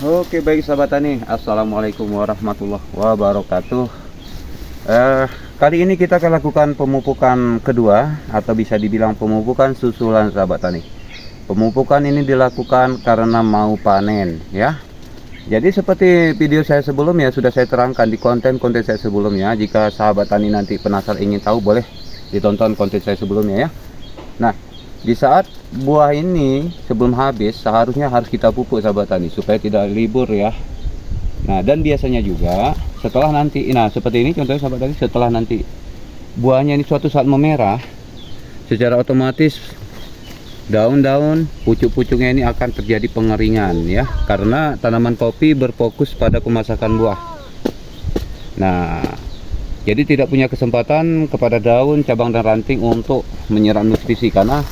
Oke, baik sahabat tani, assalamualaikum warahmatullahi wabarakatuh. Kali ini kita akan lakukan pemupukan kedua, atau bisa dibilang pemupukan susulan sahabat tani. Pemupukan ini dilakukan karena mau panen ya. Jadi seperti video saya sebelumnya sudah saya terangkan di konten-konten saya sebelumnya. Jika sahabat tani nanti penasaran ingin tahu, boleh ditonton konten saya sebelumnya ya. Nah, di saat buah ini sebelum habis seharusnya harus kita pupuk sahabat tani supaya tidak libur ya. Nah, dan biasanya juga setelah nanti, nah seperti ini contohnya sahabat tani, setelah nanti buahnya ini suatu saat memerah, secara otomatis daun-daun pucuk-pucuknya ini akan terjadi pengeringan ya, karena tanaman kopi berfokus pada pemasakan buah. Nah, jadi tidak punya kesempatan kepada daun, cabang dan ranting untuk menyerap nutrisi karena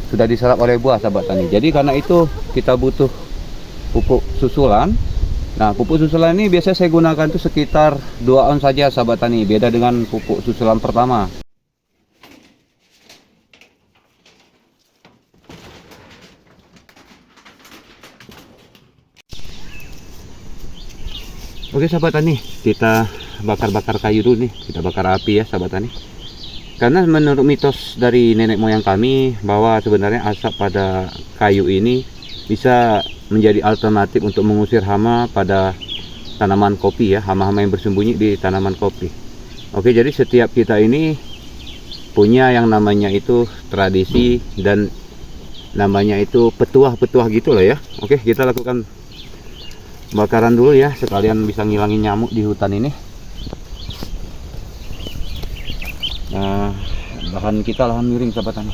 sudah diserap oleh buah sahabat tani. Jadi karena itu kita butuh pupuk susulan. Nah, pupuk susulan ini biasa saya gunakan itu sekitar 2 ounce saja sahabat tani, beda dengan pupuk susulan pertama. Oke sahabat tani, kita bakar-bakar kayu dulu nih, kita bakar api ya sahabat tani. Karena menurut mitos dari nenek moyang kami bahwa sebenarnya asap pada kayu ini bisa menjadi alternatif untuk mengusir hama pada tanaman kopi ya, hama-hama yang bersembunyi di tanaman kopi. Oke, jadi setiap kita ini punya yang namanya itu tradisi dan namanya itu petuah-petuah gitu lah ya. Oke, kita lakukan bakaran dulu ya, sekalian bisa ngilangin nyamuk di hutan ini. Bahan kita lahan miring sahabat tani.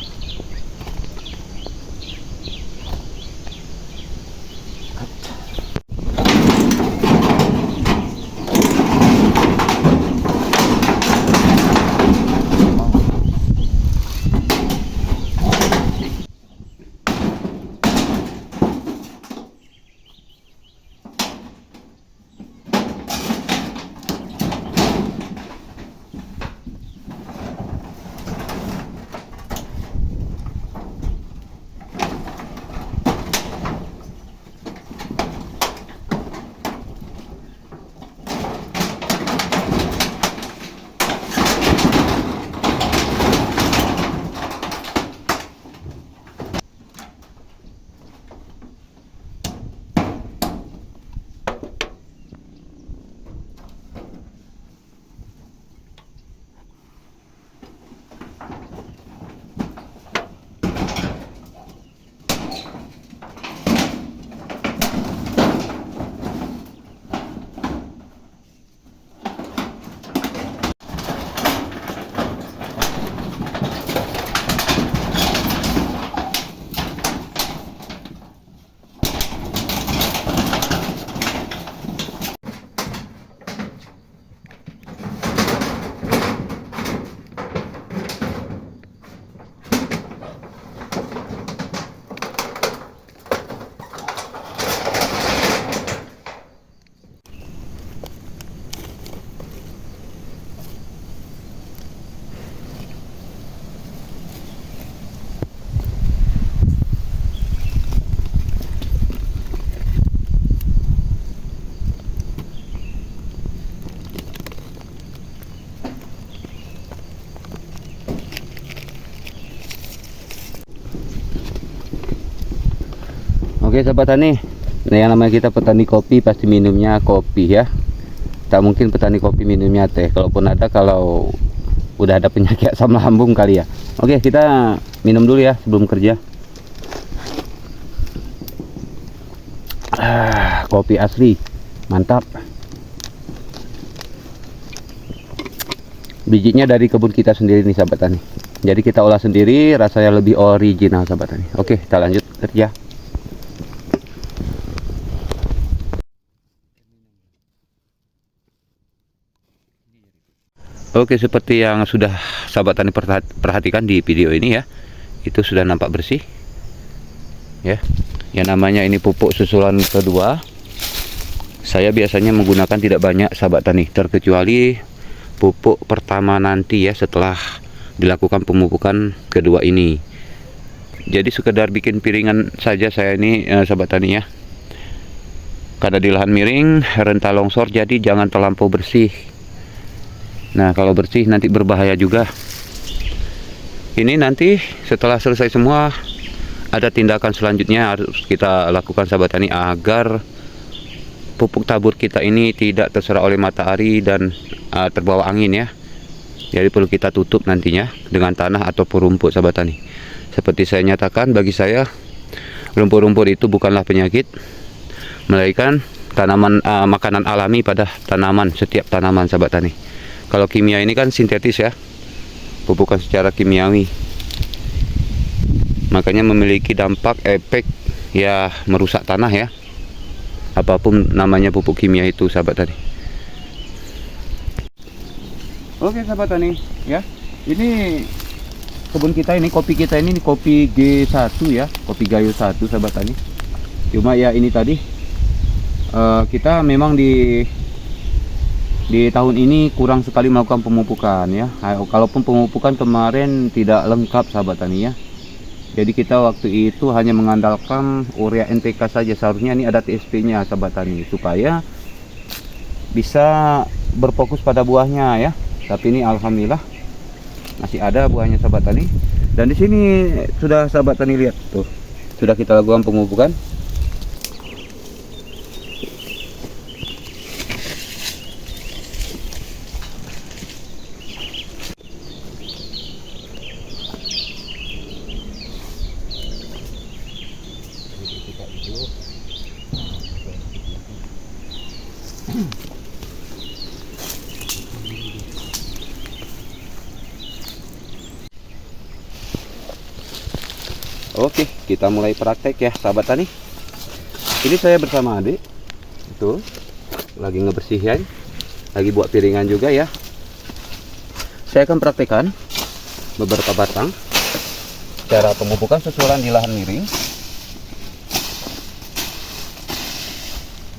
Oke sahabat tani, nah yang namanya kita petani kopi pasti minumnya kopi ya. Tak mungkin petani kopi minumnya teh. Kalaupun ada, kalau udah ada penyakit asam lambung kali ya. Oke, kita minum dulu ya sebelum kerja. Kopi asli, mantap. Bijinya dari kebun kita sendiri nih sahabat tani. Jadi kita olah sendiri, rasanya lebih original sahabat tani. Oke, kita lanjut kerja. Oke, seperti yang sudah sahabat tani perhatikan di video ini ya, itu sudah nampak bersih ya. Yang namanya ini pupuk susulan kedua, saya biasanya menggunakan tidak banyak sahabat tani, terkecuali pupuk pertama nanti ya, setelah dilakukan pemupukan kedua ini. Jadi sekedar bikin piringan saja saya ini sahabat tani ya, karena di lahan miring rentan longsor, jadi jangan terlampau bersih. Nah kalau bersih nanti berbahaya juga. Ini nanti setelah selesai semua, ada tindakan selanjutnya harus kita lakukan sahabat tani, agar pupuk tabur kita ini tidak terserap oleh matahari dan terbawa angin ya. Jadi perlu kita tutup nantinya dengan tanah ataupun rumput sahabat tani. Seperti saya nyatakan, bagi saya rumput-rumput itu bukanlah penyakit, melainkan tanaman makanan alami pada tanaman, setiap tanaman sahabat tani. Kalau kimia ini kan sintetis ya, pupukan secara kimiawi, makanya memiliki dampak efek ya, merusak tanah ya, apapun namanya pupuk kimia itu sahabat tani. Oke sahabat tani ya, ini kebun kita ini, kopi kita ini kopi G1 ya, kopi Gayo 1 sahabat tani. Cuma ya ini tadi kita memang di tahun ini kurang sekali melakukan pemupukan ya. Kalaupun pemupukan kemarin tidak lengkap sahabat tani ya. Jadi kita waktu itu hanya mengandalkan urea NPK saja. Seharusnya ini ada TSP-nya sahabat tani, supaya bisa berfokus pada buahnya ya. Tapi ini alhamdulillah masih ada buahnya sahabat tani. Dan di sini sudah sahabat tani lihat tuh, sudah kita lakukan pemupukan. Oke, kita mulai praktek ya sahabat tani. Ini saya bersama adik, itu lagi ngebersihin, lagi buat piringan juga ya. Saya akan praktekkan beberapa batang cara pemupukan susulan di lahan miring.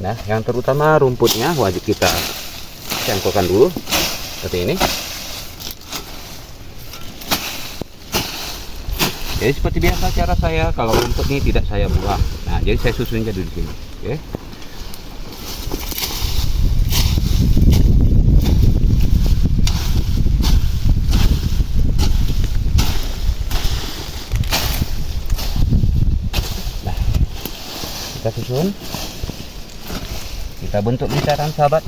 Nah, yang terutama rumputnya wajib kita cangkulkan dulu seperti ini. Jadi seperti biasa cara saya, kalau rumput ini tidak saya buang. Nah, jadi saya susun aja di sini. Oke. Nah, kita susun. Kita bentuk lingkaran sahabat.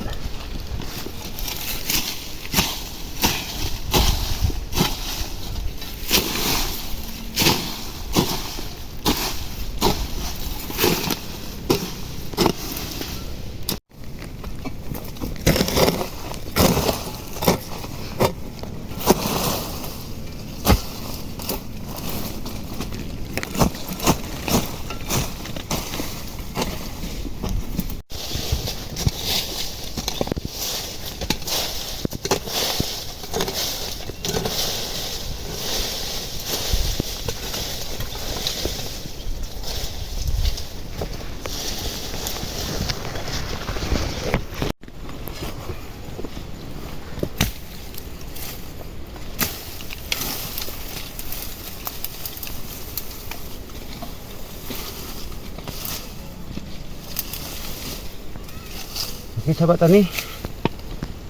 Oke sahabat tani,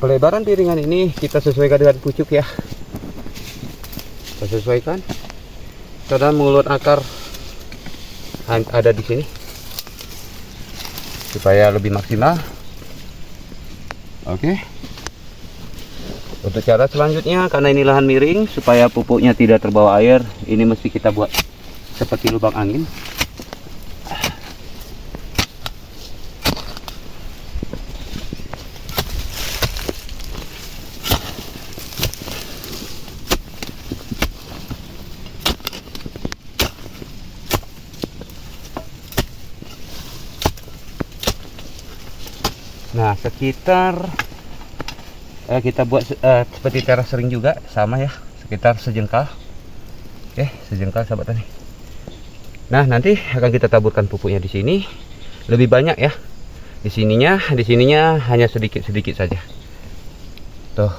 pelebaran piringan ini kita sesuaikan dengan pucuk ya. Kita sesuaikan karena mulut akar ada di sini supaya lebih maksimal. Oke. Untuk cara selanjutnya, karena ini lahan miring, supaya pupuknya tidak terbawa air, ini mesti kita buat seperti lubang angin. Nah, sekitar kita buat seperti teras sering juga, sama ya, sekitar sejengkal. Oke, sejengkal sahabat tani. Nah, nanti akan kita taburkan pupuknya di sini. Lebih banyak ya. Di sininya hanya sedikit-sedikit saja. Tuh.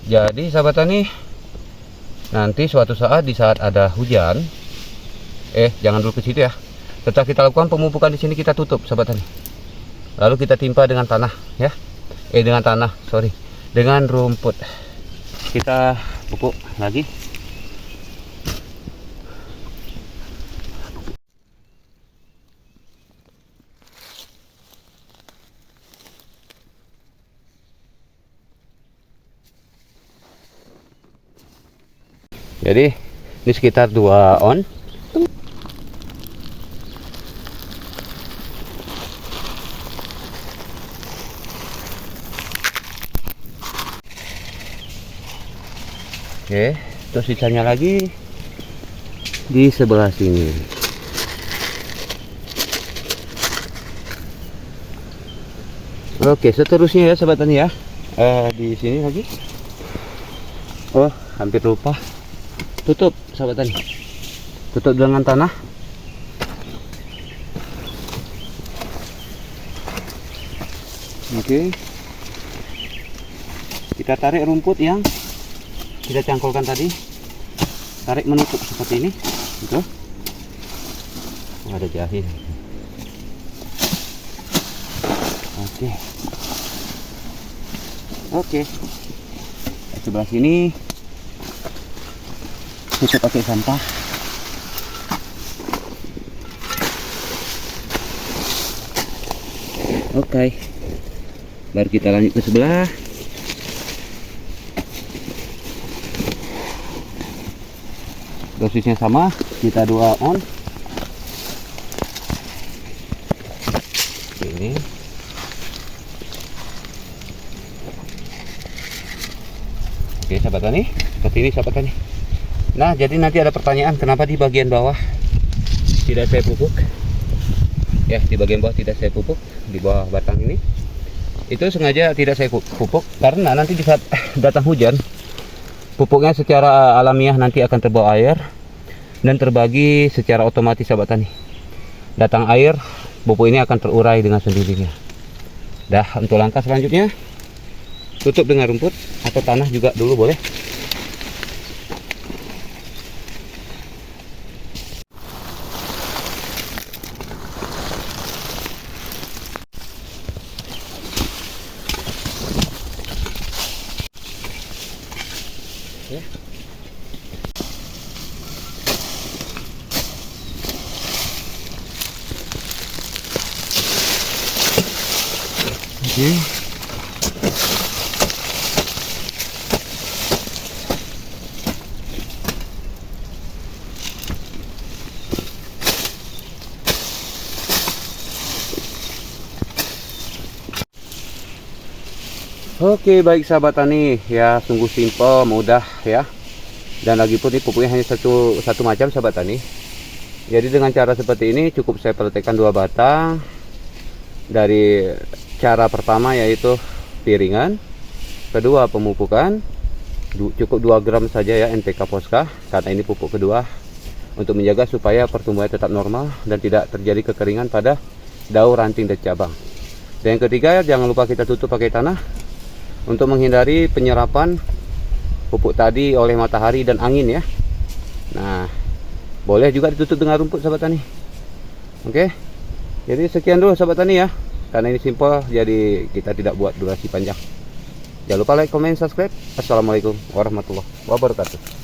Jadi sahabat tani, nanti suatu saat di saat ada hujan, jangan dulu ke situ ya. Setelah kita lakukan pemupukan di sini, kita tutup sahabat tani. Lalu kita timpa dengan tanah ya. Dengan rumput. Kita pupuk lagi. Jadi ini sekitar 2 on. Oke, terus sisanya lagi di sebelah sini. Oke, seterusnya ya sahabat tani ya. Di sini lagi. Oh, hampir lupa. Tutup sahabat tani. Tutup dengan tanah. Oke. Kita tarik rumput yang kita cangkulkan tadi, tarik menutup seperti ini, gitu. Ada jahe. Oke. Sebelah sini tutup pakai sampah. Oke. Baru kita lanjut ke sebelah. Dosisnya sama, kita 2 on. Ini. Oke sahabat tani, seperti ini sahabat tani. Nah, jadi nanti ada pertanyaan kenapa di bagian bawah tidak saya pupuk. Ya, di bagian bawah tidak saya pupuk, di bawah batang ini. Itu sengaja tidak saya pupuk karena nanti di saat datang hujan, pupuknya secara alamiah nanti akan terbawa air dan terbagi secara otomatis sahabat tani. Datang air, pupuk ini akan terurai dengan sendirinya. Dah, untuk langkah selanjutnya tutup dengan rumput atau tanah juga dulu boleh. Ya. Oke. Oke, baik sahabat tani ya, sungguh simpel, mudah ya. Dan lagi pun ini pupuknya hanya satu macam sahabat tani. Jadi dengan cara seperti ini cukup saya praktekkan 2 batang. Dari cara pertama yaitu piringan, kedua pemupukan, cukup 2 gram saja ya NPK Posca, karena ini pupuk kedua untuk menjaga supaya pertumbuhan tetap normal dan tidak terjadi kekeringan pada daun, ranting dan cabang. Dan yang ketiga, jangan lupa kita tutup pakai tanah untuk menghindari penyerapan pupuk tadi oleh matahari dan angin ya. Nah, boleh juga ditutup dengan rumput sahabat tani. Oke. Jadi sekian dulu sahabat tani ya. Karena ini simpel, jadi kita tidak buat durasi panjang. Jangan lupa like, comment, subscribe. Assalamualaikum warahmatullahi wabarakatuh.